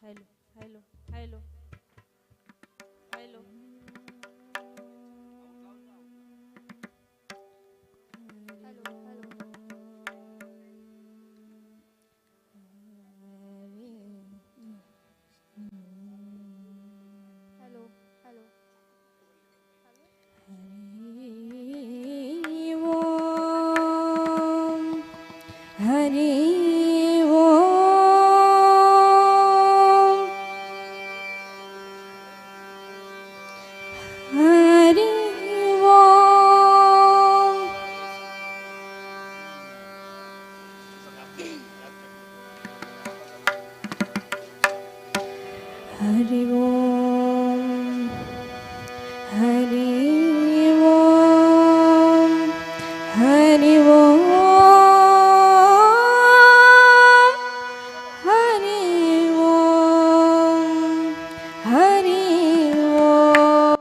Hello hello hello hello hello hello hello hello Hari Hari Om Hari Om Hari Om Hari Om Hari Om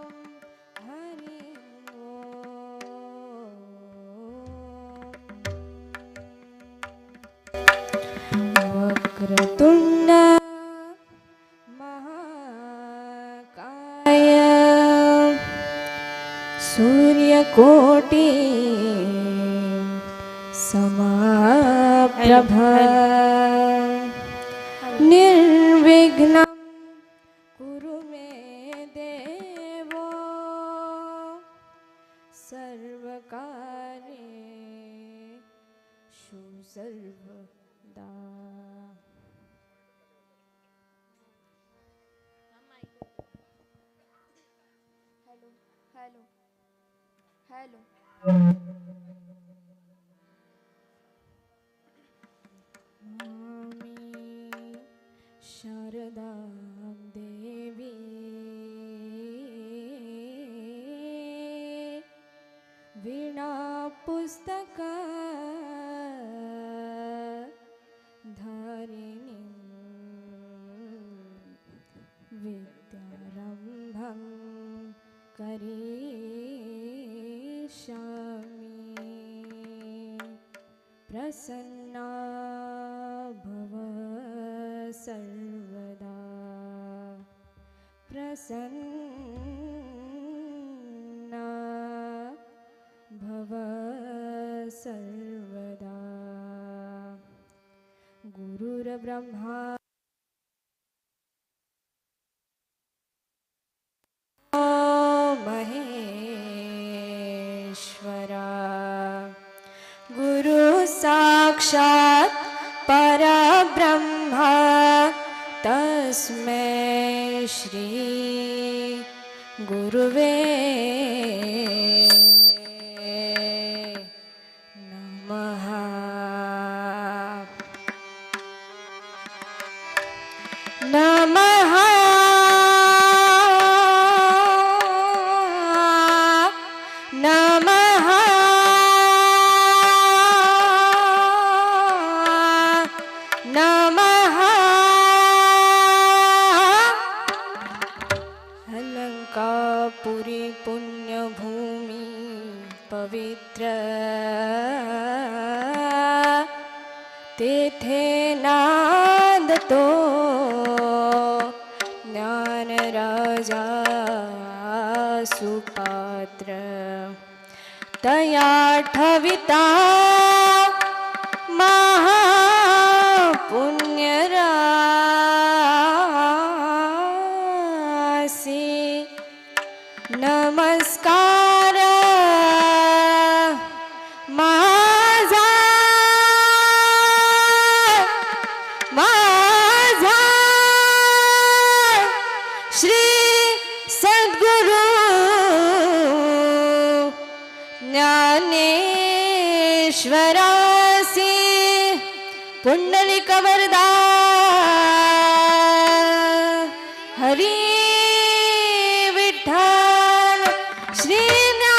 Hari Om वक्रतुंड महाकाय सूर्यकोटि समप्रभ निर्विघ्नं कुरु मे देवो सर्वकार्येषु सर्वदा। हॅलो हॅलो हॅलो नमामि शारदां देवी वीणा पुस्तक धारिणीं विद्यारम्भं करिष्यामि प्रसन्ना भव सर्वदा प्रसन्ना भव सर्वदा। गुरुर्ब्रह्मा महेश्वरा गुरु साक्षात् परब्रह्म तस्मै श्री गुरुवे नमः। नमः नमः नमः। अलंकापुरी पुण्यभूमि पवित्र तेथे नांदतो ज्ञानराजा सुपात्र तया ठविता महापुण्यराशी नमस्कार माझा माझा श्री सद्गुरु ज्ञानेश्वरासी पुंडलिक वरदा हरी विठ्ठल श्री ज्ञानदेव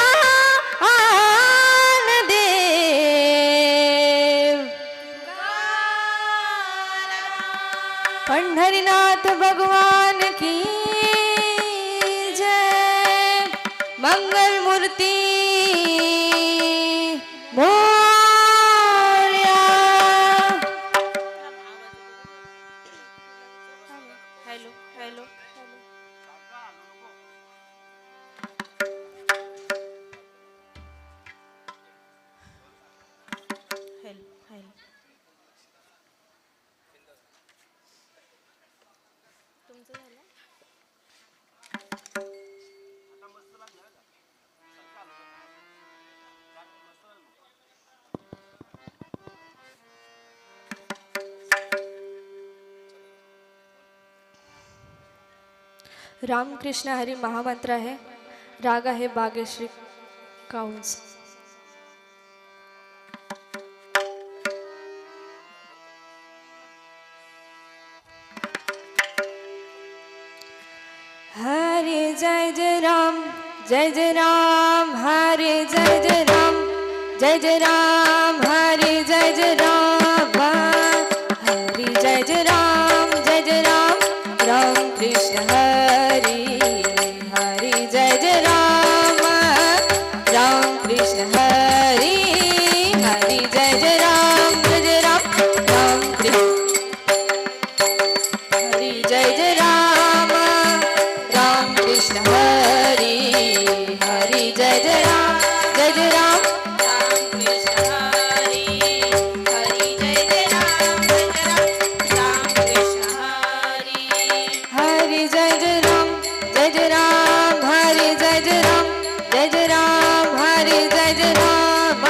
पंढरीनाथ भगवान की जय। मंगल मूर्ती Morya. Hello hello hello hello hello तुमचं झालं रामकृष्ण हरी महामंत्र आहे. राग आहे बागेश्री काउंस. हरे जय जय राम जय राम. हरे जय जय राम जय राम. हरे जय जय राम. हरे जय जय राम जय राम. राम कृष्ण हरी हरे जय जय राम. राम कृष्ण हरी हरे जय जय राम जय राम. राम कृष्ण हरी जय जय राम. राम कृष्ण हरी हरी जय जय राम जय राम. राम कृष्ण हरी हरी जय जय राम जय राम. राम कृष्ण हरी हरी जय जय राम जय राम. हरी जय जय राम जय राम. हरी जय जय राम.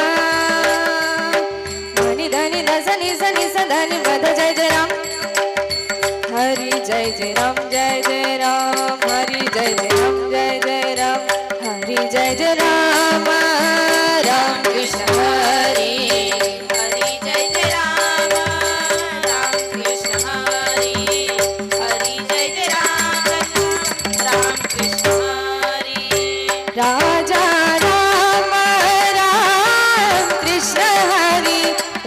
धनी धनी धनी सनी सधनी बध जय जय राम. हरी जय जय राम जय राम. हरी जय जय राम जय राम. हरी जय जय राम. राम कृष्ण हरी हरी जय जय राम. राम कृष्ण हरी हरी जय जय राम. राम कृष्ण हरी राजा राम. राम कृष्ण हरी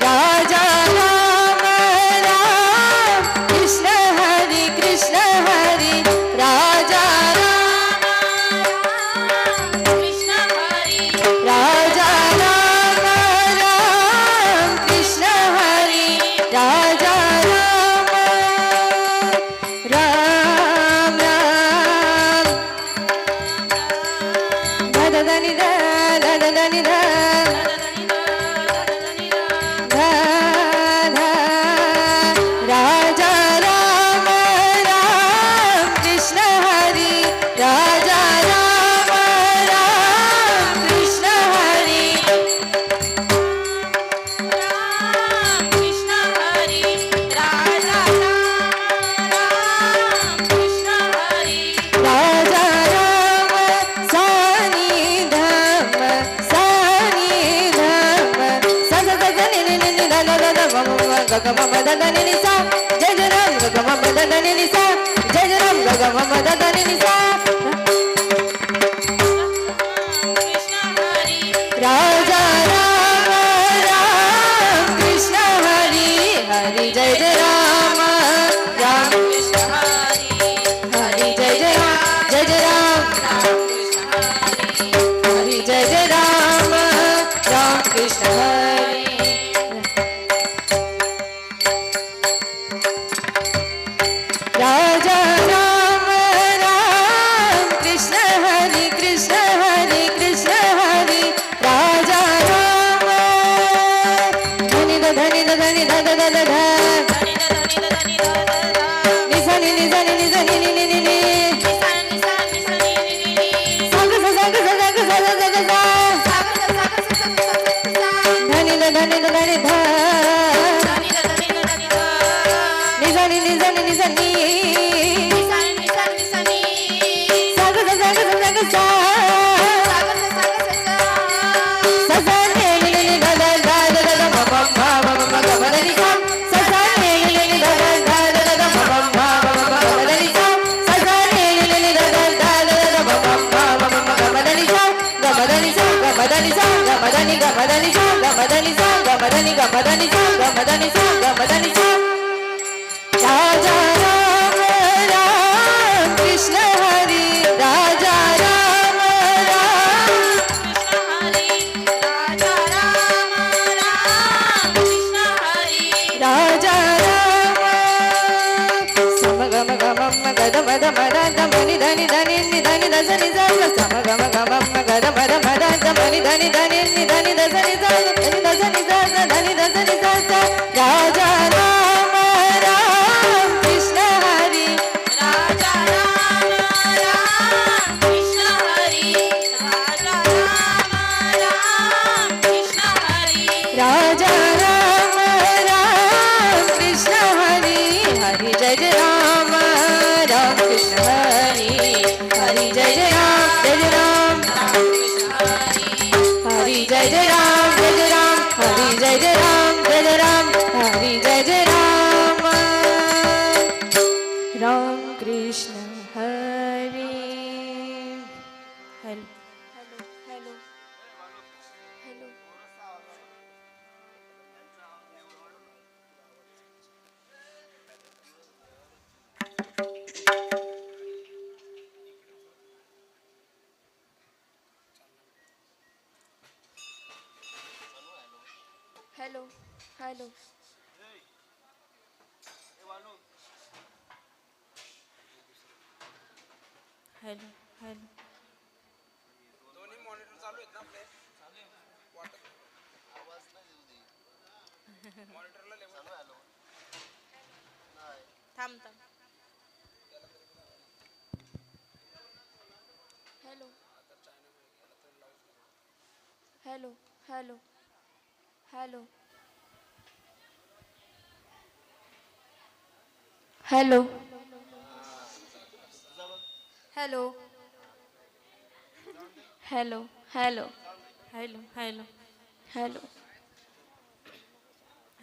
राजा राम. राम कृष्ण हरी कृष्ण हरी राजा राम. राम कृष्ण हरी राजा राम. राम कृष्ण हरी राजा राम. राम राम ध ध नि ध ध ध नि ध ध ध राजा राम. राम कृष्ण हरी राजा राम. राम कृष्ण हरी राम कृष्ण हरी राजा राम. राम कृष्ण हरी राजा राम. सानी धम सानी धम सा सा सा सा नि नि नि नि ध ध ध ध म म ग ग म म ध ध नि नि सा. जय जय राम ग ग म म ध ध नि नि सा. जय जय राम ग ग म म ध ध नि नि सा. राजा राम. राम कृष्ण हरी हरी जय जय राम. राम कृष्ण हरी हरी जय जय राम जय राम. राम कृष्ण हरी हरी जय जय राम. राम कृष्ण हरी राजा राम. राम कृष्ण हरी कृष्ण हरी कृष्ण हरी राजा राम. धनी ध धनी ध धनी ध ध ध ध ध निसनी निसनी निसनी नि नि नि नि साग सा साग सा साग सा सा सा सा धनी ध धनी ध धनी ध निसनी निसनी निसनी साग सा साग सा साग सा सा सा नि नि नि ध ध ध ध ध म म म म म ग म ध नि सा. सा सा नि नि नि ध ध ध ध ध ध म म म म म ग म ध नि सा. सा सा नि नि नि ध ध ध ध ध म म म म म ग म ध नि सा. ग म ध नि सा ग म ध नि सा ग म ध नि ग म ध नि सा ग म ध नि सा ग म ध नि ग म ध नि सा ग म ध नि सा ग म ध नि सा. राजा राम. राम कृष्ण हरी राजा राम. राम कृष्ण हरी राजा राम. राम कृष्ण हरी राजा राम. सम ग म ग म म ध म ध म ध ध म नि ध नि ध नि नि ध नि ध स नि सा सा सा म ग म ग म म ग ध म ध म ध ध म नि ध नि ध नि नि ध नि ध स नि सा सा नि ध स नि सा सा ध नि ध स नि सा सा राजा राम राम कृष्ण हरी राजा राम राम कृष्ण हरी राजा राम राम कृष्ण हरी राजा राम राम कृष्ण हरी हरी जय जय राम राम कृष्ण हरी हरी जय जय राम हरी जय जय राम हरी जय जय राम हरी जय जय Ram Ram Krishna Hari hello hello hello hello hello hello hello hello दोन्ही मॉनिटर चालू आहेत ना आपले मॉनिटरला लेवल थांब थांब hello hello hello hello hello hello hello hello hello hello hello hello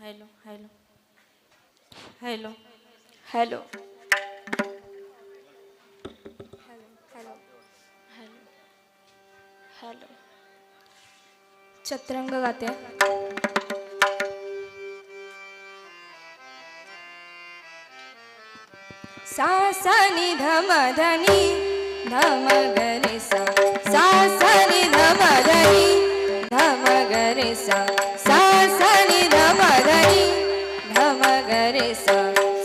hello hello hello hello hello hello hello चतरंग गाते सा सा नि ध म ध नि ध म ग रे सा सा सा नि ध म ध नि ध म ग रे सा सा सा नि ध म ध नि ध म ग रे सा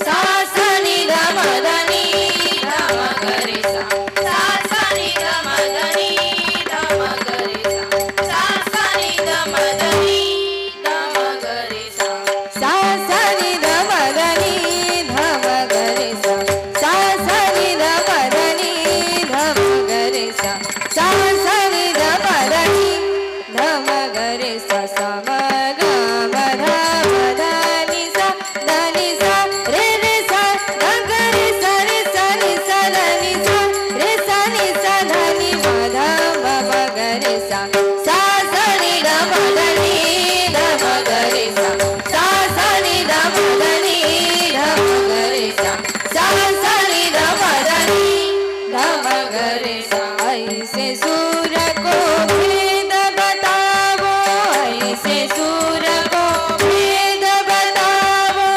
सा सा नि ध म ध नि ध म ग रे सा सा सा नि ध म ध नि ध म ग रे सा सा सा नि ध म ध नि ध म ग रे सा सा सा नि ध म ध नि ध म ग रे सा सा सा नि ध म ध नि ध म ग रे सा सा सा नि ध म ध नि ध म ग रे सा सा म ग म ध म ध नि सा ध नि सा रे रे सा ध ग रे सा नि सा ध नि सा रे सा नि सा ध नि म ध म म ग रे सा सा सा नि ध म ध नि ध म ग रे सा सा सा नि ध म ध नि ध म ग रे सा सा सा नि ध म ध नि ध म ग रे सा ऐसे सूर को भेद बतावो ऐसे सूर को भेद बतावो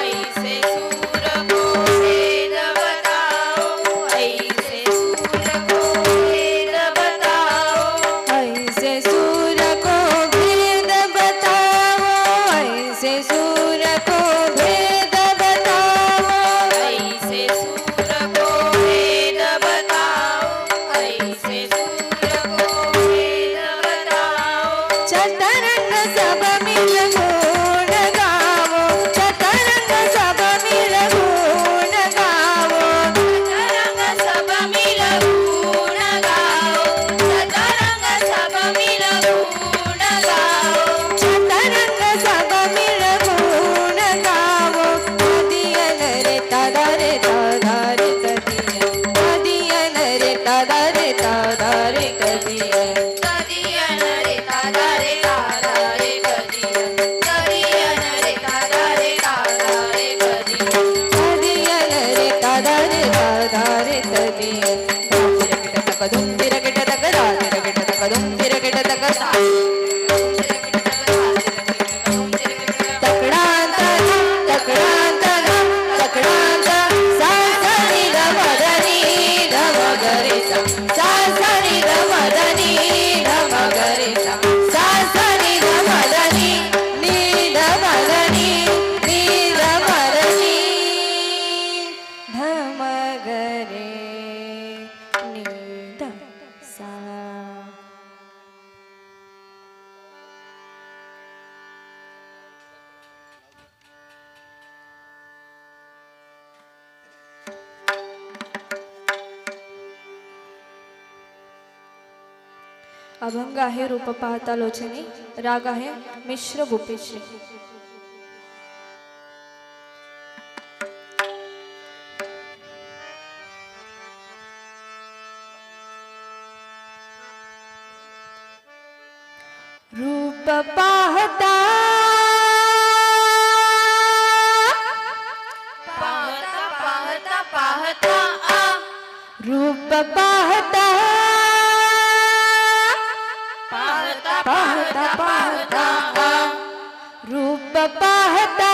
ऐसे सूर को भेद बताओ ऐसे सूर को भेद बताओ ऐसे सूर को भेद बतावो ऐसे सूर को भेद बतावो ऐसे सूर को भेद बताओ ऐसे सूर को भेद बताओ चतरंग सब मिल गुण गावो चतरंग सब मिल गुण गावो सतरंग सब मिल गुण गाओ सतरंग सब मिल गुण गाओ चतरंग सब मिल गुण गावो दियन रे तदा रे तदा रे तदियन रे तदा रे तदा रे तदियन कदियन रे तादा रे तादा रे कदियन कदियन रे तादा रे तादा रे कदियन तदियन रे तदा रे तदा रे तदियन तिरकिट तक धुम तिरकिट तक दा तिरकिट तक धुम तिरकिट तक दा तकडांत तकडांत तकडांत सा सा नि ध म ध नि ध म ग रे सा सा सा नि ध म ध नि ध म ग रे सा सा सा नि ध म ध नि ध म ध नि ध म ध नि ध म ग रे नी ध सा. अभंग आहे रूप पाहता लोचनी. राग आहे मिश्र भूपेश्री. रूप पाहता पाहता पाहता पाहता आ रूप पाहता पाहता पाहता पाहता आ रूप पाहता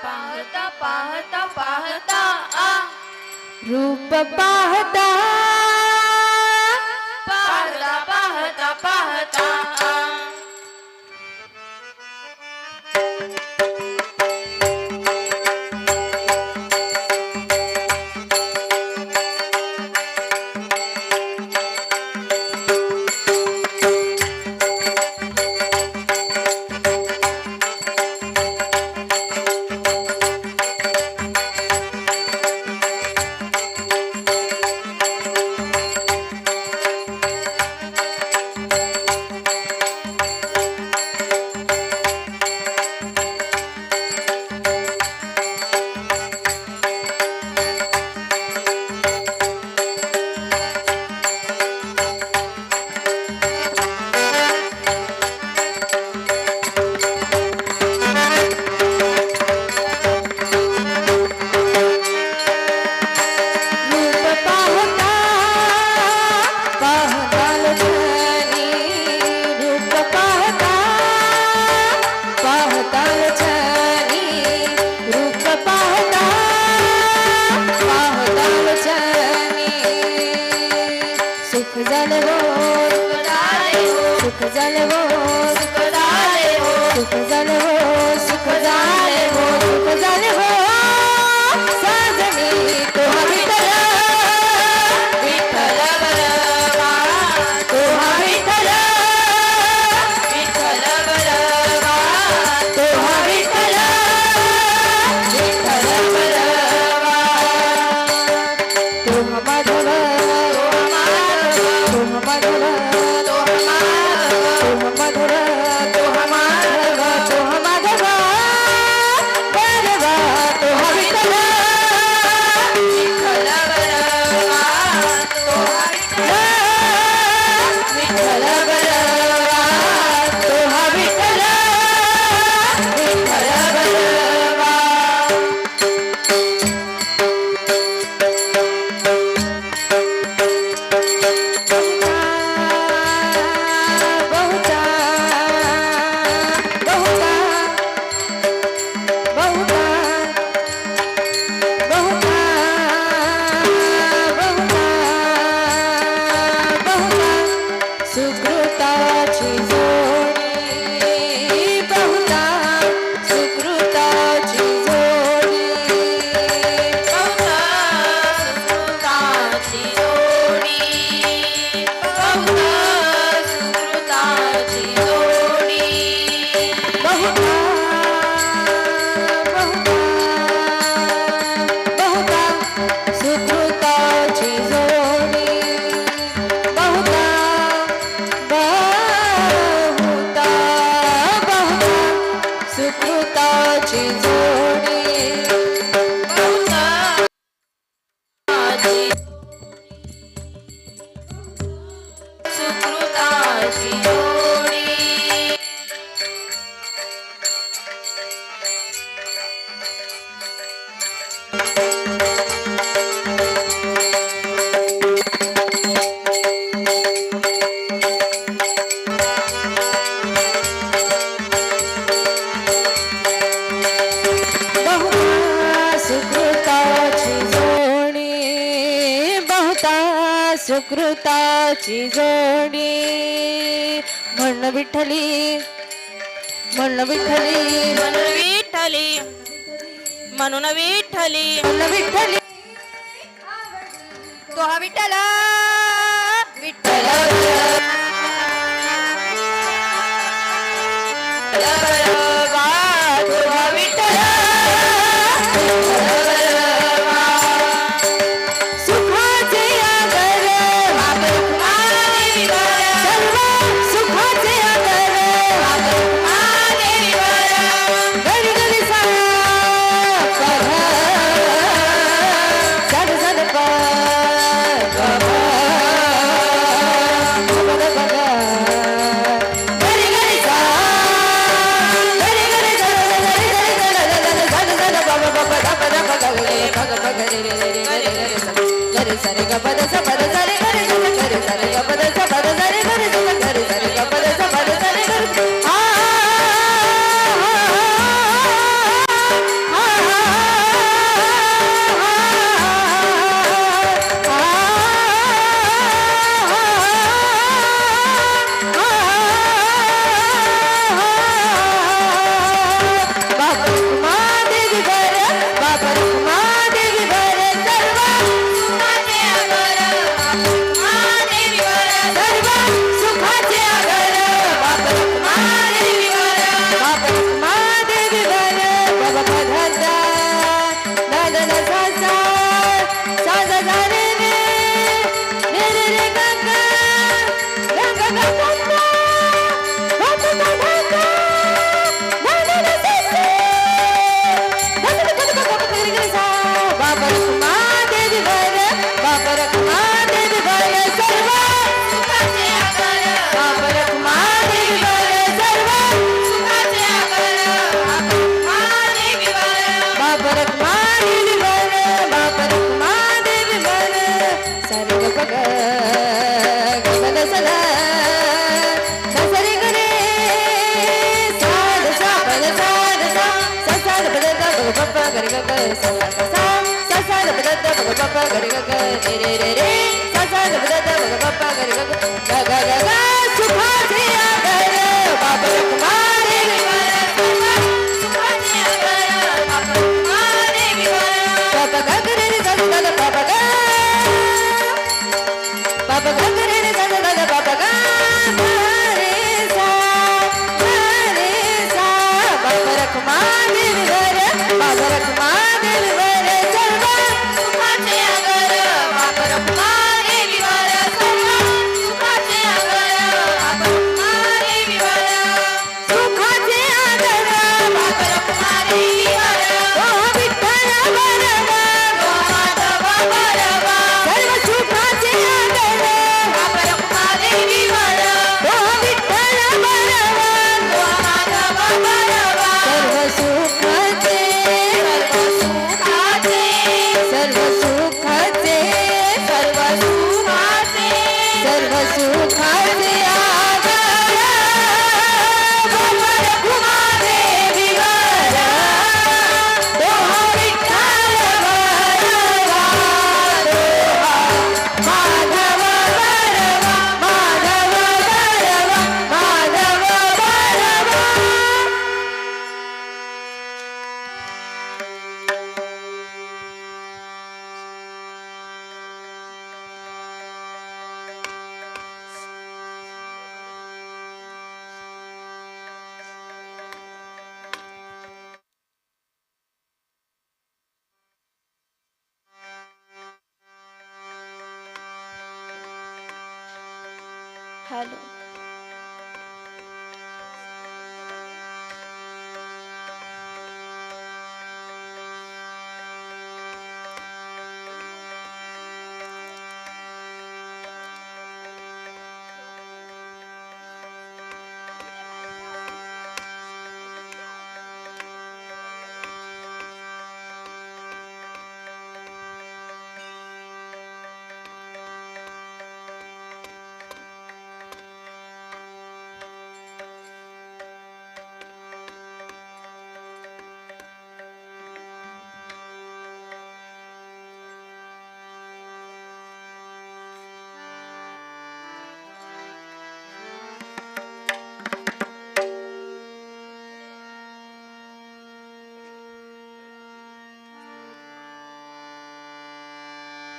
पाहता पाहता पाहता आ रूप पाहता पाहता पाहता पाहता आ सुकृताची जोडी म्हण विठ्ठली म्हण विठ्ठली मन विठ्ठली म्हणून विठ्ठली विठ्ठली तो हा विठ्ठल विठ्ठल हॅलो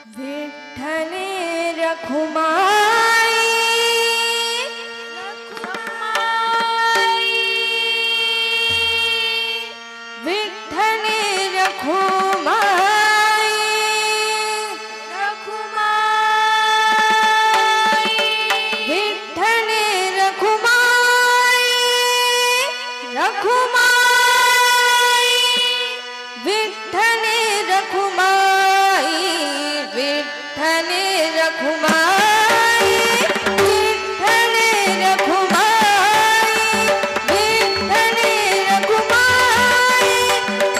विठ्ठले रखुमाई विठ्ठले रखुमाई विठ्ठले रखुमाई रखुमाई विठ्ठले रखुमाई विठ्ठले रखुमाई विठ्ठले रखुमाई विठ्ठले रखुमाई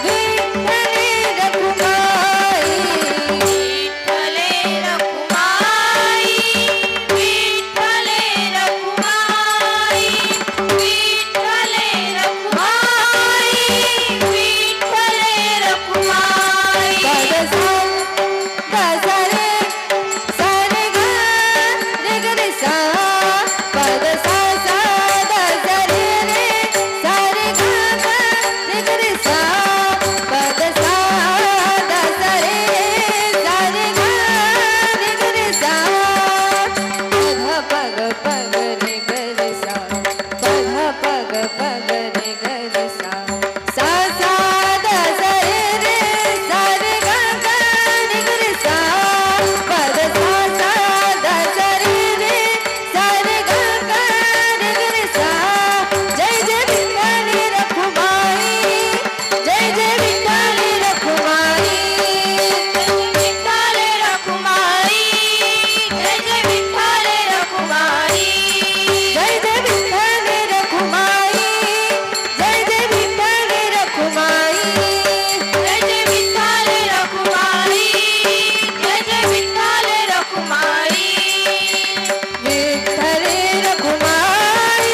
विठ्ठले रखुमाई विठ्ठले रखुमाई विठ्ठले रखुमाई विठ्ठले रखुमाई विठ्ठले रखुमाई पद सा ग रे ग रे सा पद सा ग रे ग रे सा पद पग रे ग रे सा पद पग रे ग रे सा सा ग रे ग रे सा पद सा ग रे ग रे सा जय जय विठ्ठल रखुमाई जय जय विठ्ठल रखुमाई विठ्ठले रखुमाई जय जय विठ्ठले रखुमाई जय जय विठ्ठल रखुमाई जय जय विठ्ठल रखुमाई जय जय विठ्ठले रखुमाई जय जय विठ्ठले रखुमाई विठ्ठले रखुमाई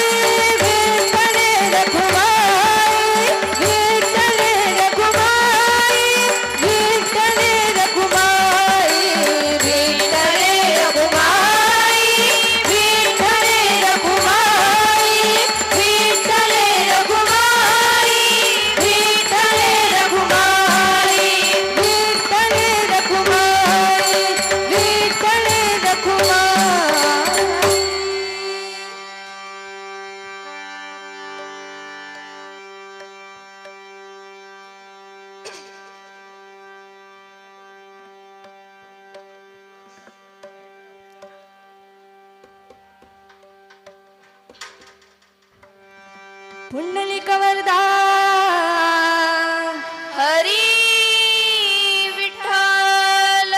विठ्ठले रखुमाई विठ्ठले रखुमाई विठ्ठले रखुमाई विठ्ठले रखुमाई विठ्ठले रखुमाई विठ्ठले रखुमाई विठ्ठले रखुमाई विठ्ठले रखुमाई विठ्ठले रखुमाई पुंडलिक वरदा हरी विठ्ठल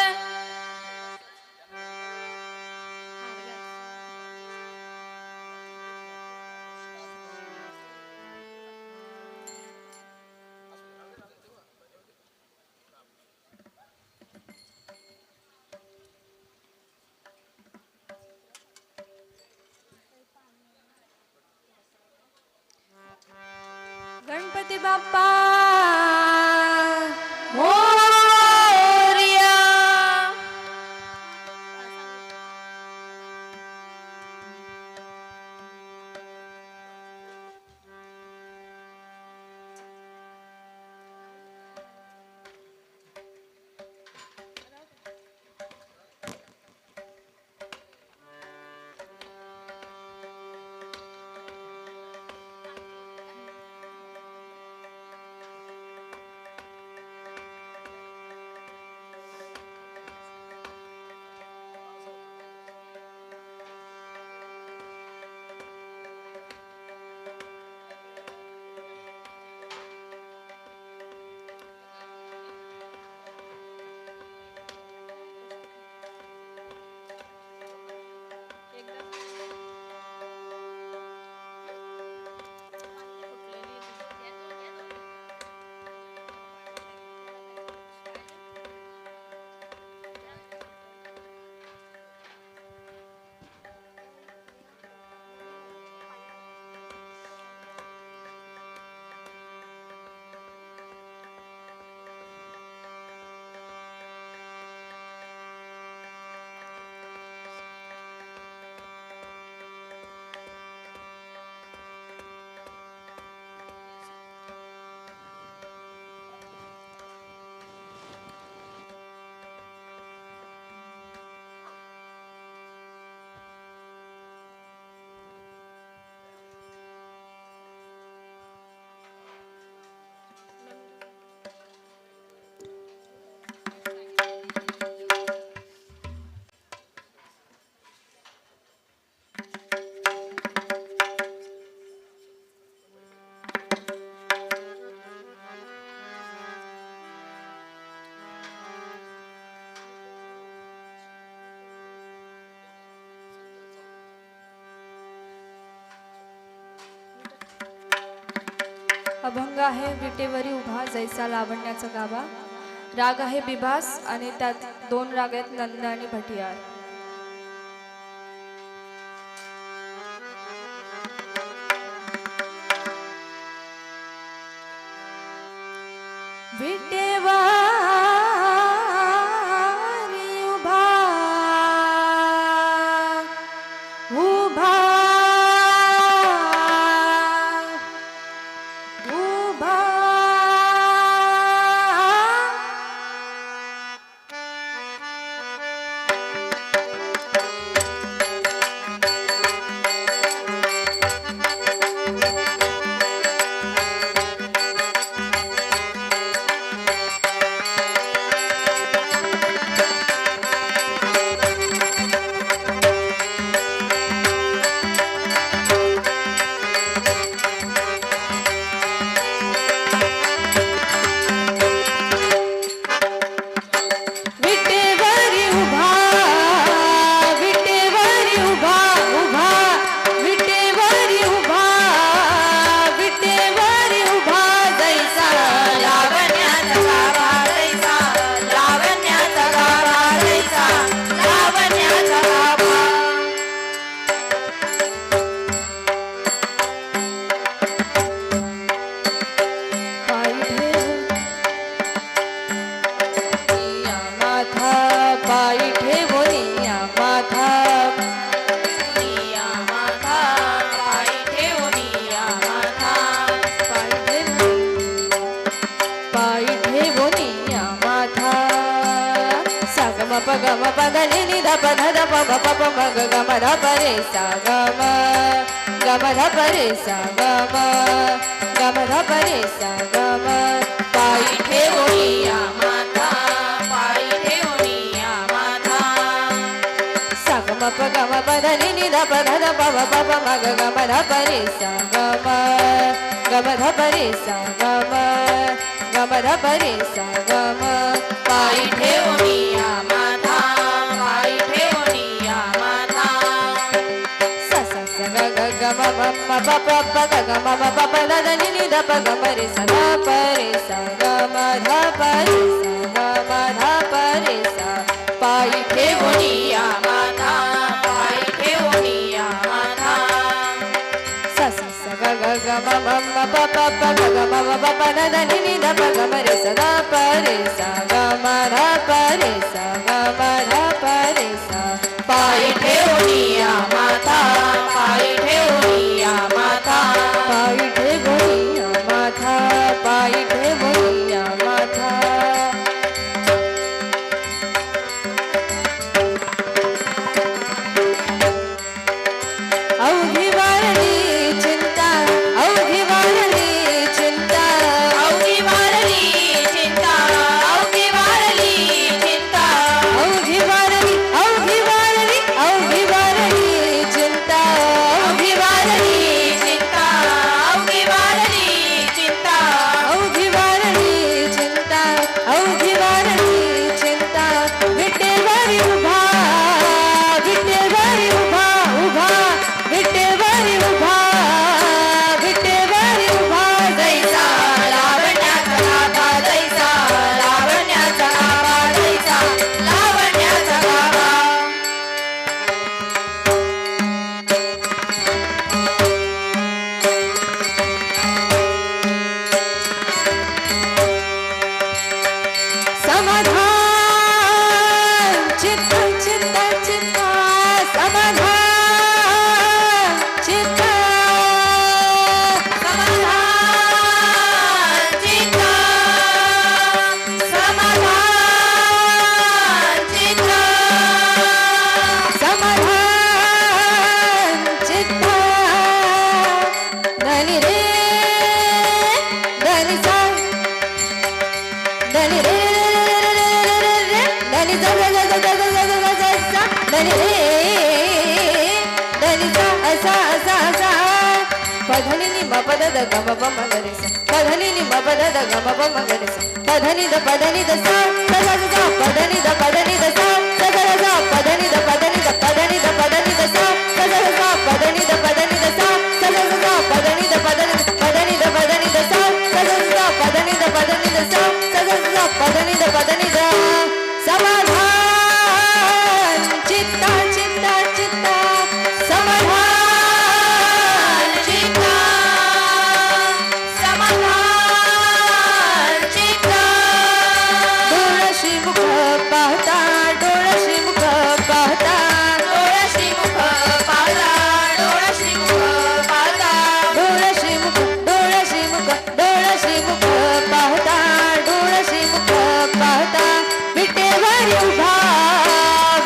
गणपती बाप्पा मोरया अभंग आहे विटेवरी उभा जैसा लावण्याचा गाभा. राग आहे बिभास आणि त्यात 2 राग आहेत नंद आणि भटियार. विटेवारी उभा उभा उभा विटेवरी उभा विटेवरी उभा उभा विटेवरी उभा विटेवरी उभा जैसा लावण्याचा गाभा जैसा लावण्याचा गाभा जैसा लावण्याचा गाभा पायी ठेवून या माथा या माथा पायी ठेवून या माथा पायी ठेवून या माथा सागम पगम पदनी निध पध प प प मग गम ध परे सागम गम ध परे सागम गम ध परे सागम पायी पायी ठेवून या माथा पायी ठेवून या माथा सागम पगम पदनी निध पध प प प मग गम ध परे सागम गम ध परे सागम गम ध परे सागम पायी ठेवून या माथा पायी ठेवून या माथा स स स ग ग ग म म म प प प ग ग म म प प द द नि नि द प ग म रे स ध प रे स ग म ध प रे स ग म ध प रे स पायी ठेवून ठेवून या माथा पायी ठेवून या माथा स स स ग ग ग म म म प प प ग ग म म प प द द नि नि द प ग म रे स ध प रे स ग म ध प रे स ग म ध प रे स पायी ठेवून या माथा पायी ठेवून या माथा पायी ठेवून या माथा पायी ठेवून या माथा अवघी वारली चिंता अवघी वारली चिंता अवघी वारली चिंता अवघी वारली चिंता अवघी वारली अवघी वारली अवघी वारली चिंता अवघी वारली चिंता अवघी वारली चिंता अवघी वारली चिंता अवघी वारली चिंता विटेवरी उभा विटेवरी उभा उभा विटेवरी उभा विटेवरी उभा जैसा लावण्याचा गाभा जैसा लावण्याचा गाभा जैसा लावण्याचा गाभा समाधान चित्त चित्त चित्त समाधान चित्त समाधान चित्त समाधान चित्त समाधान चित्त धनी रे धनी सा धनी रे धनी सा धनी रे धनी सा असा असा असा पधनी नि म पद द ग म प म ग रे सा पधनी नि म पद द ग म प म ग रे सा पधनी द पधनी द सा स स स पधनी द पधनी द सा स स स पधनी द पधनी द पधनी द पधनी द सा स स स पधनी द पधनी द सा स स स पधनी द पधनी द पधनी द पधनी द सा डोळ्याशी मुख पाहता डोळ्याशी मुख पाहता डोळ्याशी मुख पाहता डोळ्याशी मुख पाहता डोळ्याशी मुख डोळ्याशी मुख डोळ्याशी मुख पाहता डोळ्याशी मुख पाहता विटेवर उभा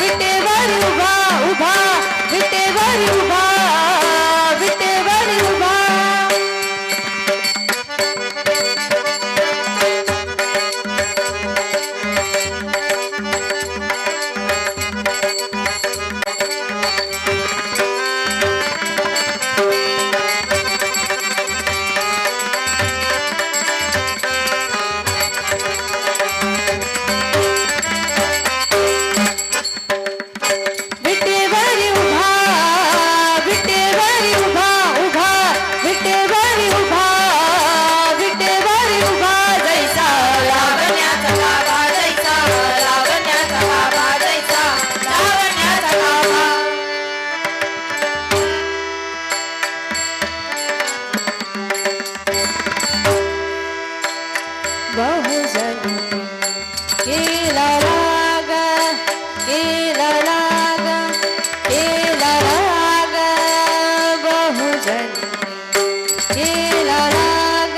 विटेवर उभा उभा विटेवर उभा विटेवर उभा विटेवर उभा विटेवर उभा उभा विटेवर उभा विटेवर उभा जैसा लावण्याचा गाभा जैसा लावण्याचा गाभा जैसा लावण्याचा गाभा बहुजन केला राग केला राग केला राग बहुजन केला राग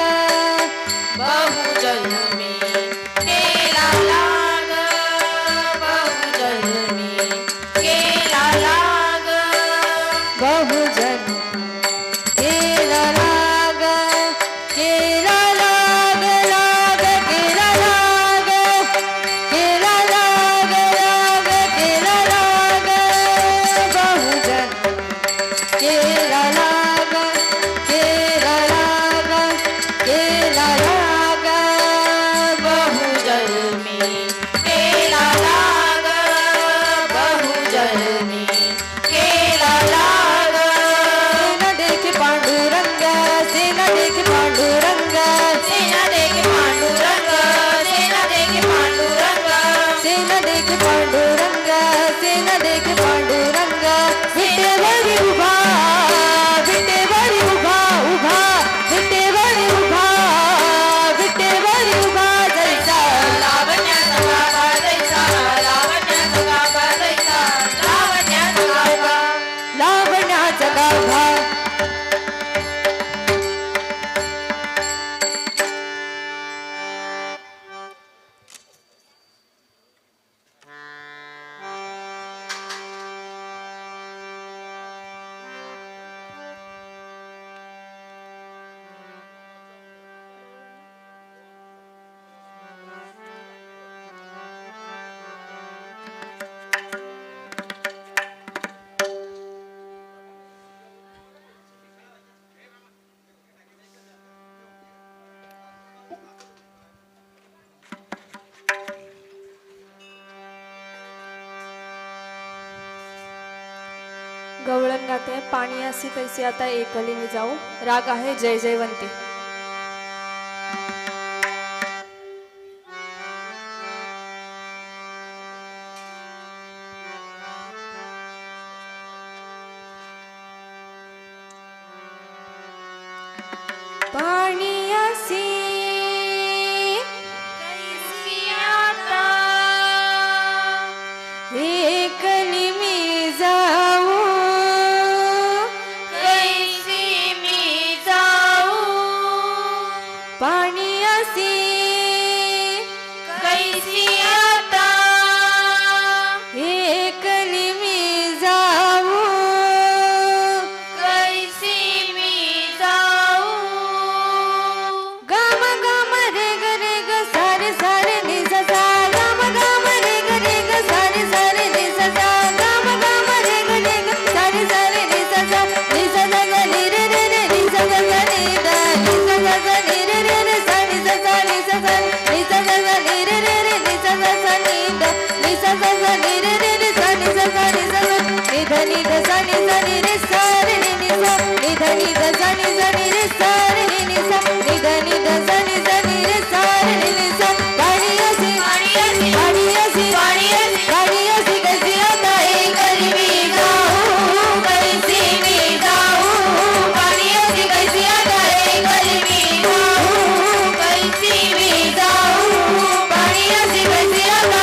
बहुजन्मी केला लाग बहुजन्मी केला लाग बहुजन केला राग केला लाग लाग केला राग केला लाग राग केला राग बहुजन केला राग केला राग केला राग बहुजन्मी केला लाग बहुजन्मी केला लाग सेना देखी पांडुरंग सेना देखी पांडुरंग सेना देखी पांडुरंग सेना देखी पांडुरंग सेना देखी पांडुरंग सेना देखी पांडुरंग विटेवर उभा विटेवर उभा उभा विटेवर उभा विटेवर उभा जैसा लावण्याचा गाभा जैसा लावण्याचा गाभा जैसा लावण्याचा गाभा लावण्याचा गाभा गवळण गाते पाणी असी कैसी आता एकली मी जाऊ राग आहे जय जयवंती पाणी असी कैसी आता एकली मी जाऊ कैसी मी जाऊ पाणी असी कैसी आता एकली मी जाऊ कैसी मी जाऊ गम गम रे ग रे ग सारे सारे नि सा सा गम गम रे ग सारे सारे नि सा सा गम गम रे ग सारे सारे नि सा सा ग नि रे रे रे नि सा ग नि दा नि सा ग नि रे रे रे सा नि सा सा नि सा सा नि सा ग नि रे रे रे नि सा सा सा नि दा नि सा ग नि रे रे रे सा नि सा सा नि सा नि ध नि ध सा नि रे सा रे नि सा नि ध नि ध सा नि रे सा रे नि सा नि ध नि ध सा नि रे सा रे नि सा पाणी असे पाणी असे पाणी असे पाणी असे पाणी असे कैसी आता एकली मी जाऊ कैसी मी जाऊ पाणी असे कैसी आता एकली मी जाऊ कैसी मी जाऊ पाणी असे कैसी आता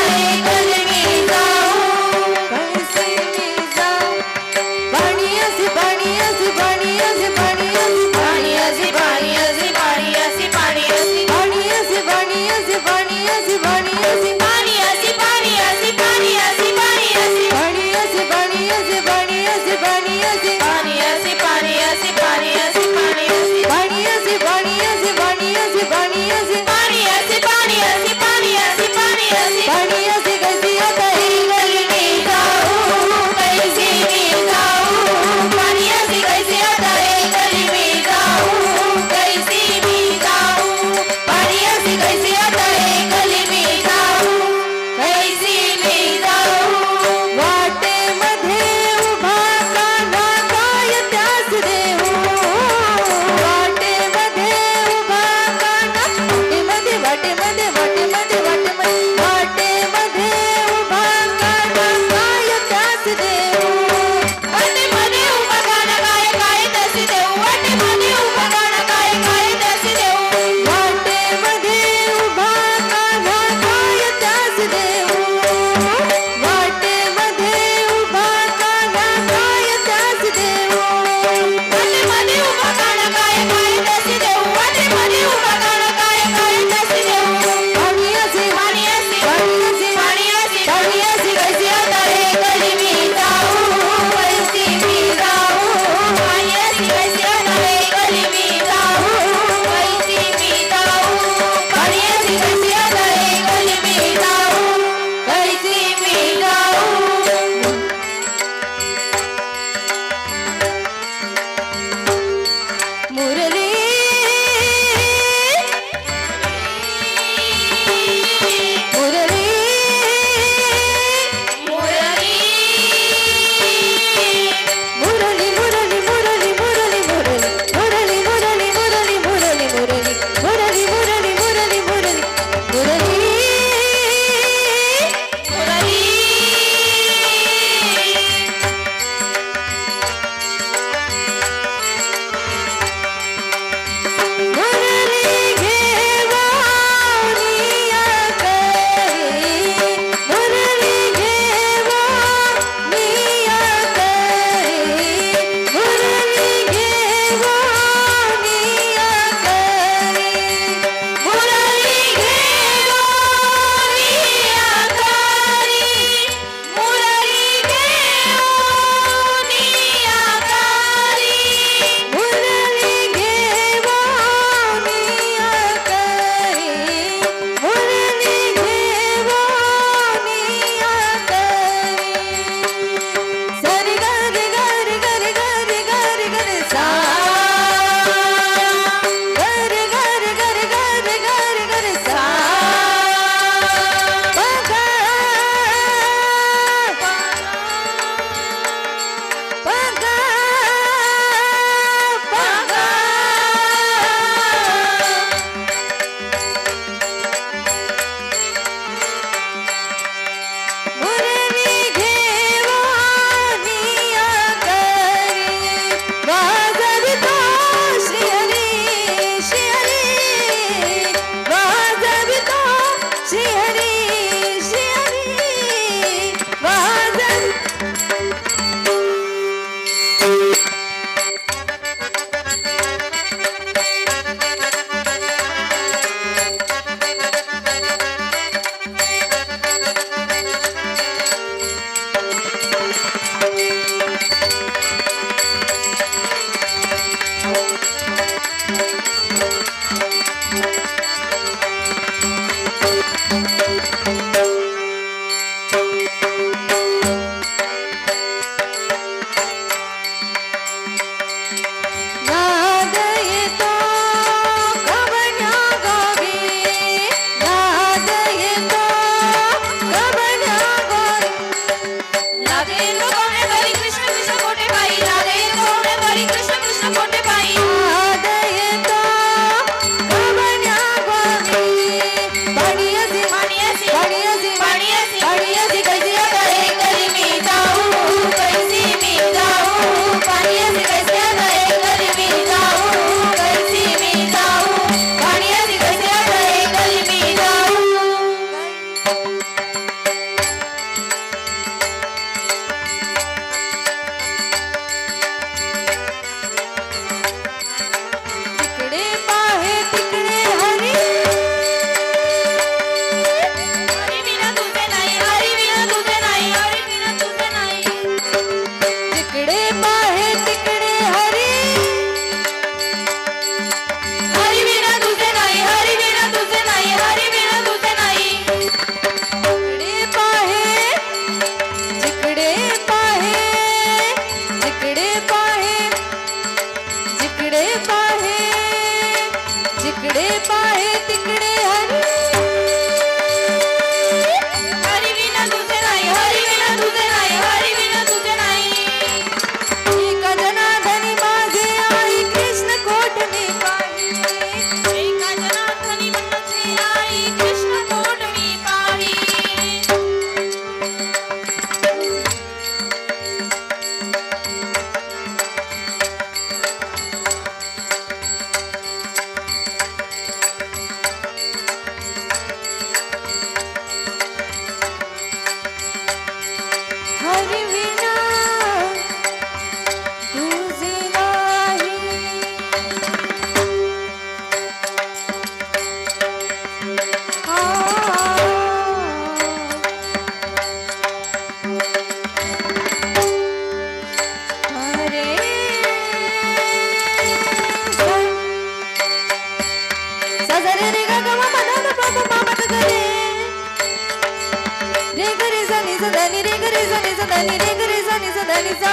नि सा ध नि रे ग रे सा नि सा ध नि रे ग रे सा नि सा ध नि सा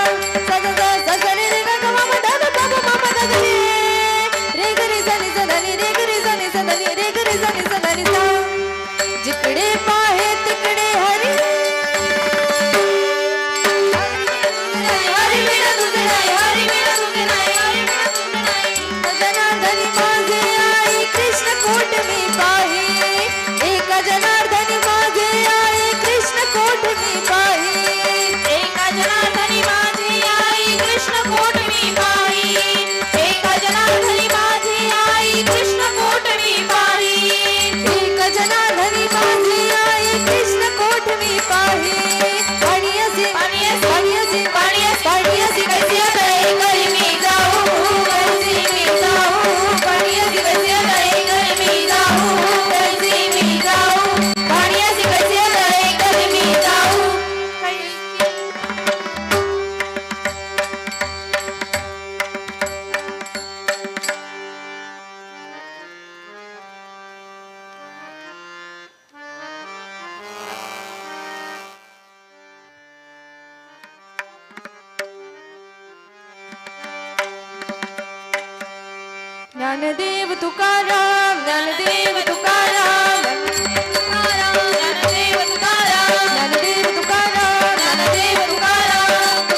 सा सा सा सा सा रे रे ग ग म म ध ध प प म म ध ग रे ग रे सा नि सा ध नि रे ग रे सा नि सा ध नि रे ग रे सा नि सा ध नि सा जिकडे पाहे तिकडे हरी हरी बिना तुझे नाही हरी बिना तुझे नाही हरी बिना तुझे नाही जनार्दनी माझे आई कृष्ण कोट मी पाही एका जनार्दनी माझे आई कृष्ण कोट मी पाही एका जनार्दनी माझी आई कृष्ण कोट मी पाही एका जनार्दनी माझी आई कृष्ण कोट मी पाही एक जनार्दनी माझी आई कृष्ण कोट मी पाही पाणी असे पाणी असे, पाणी असे पाणी असे, पाणी असे कैसी अतरे करी मी जाऊ कैसी मी जाऊ पाणी असे कैसी अतरे करी मी जाऊ कैसी मी जाऊ पाणी असे कैसी अतरे करी मी जाऊ ज्ञानदेव तुकाराम ज्ञानदेव तुकाराम ज्ञानदेव तुकाराम ज्ञानदेव तुकाराम ज्ञानदेव तुकाराम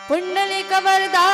पुंडलिक वरदा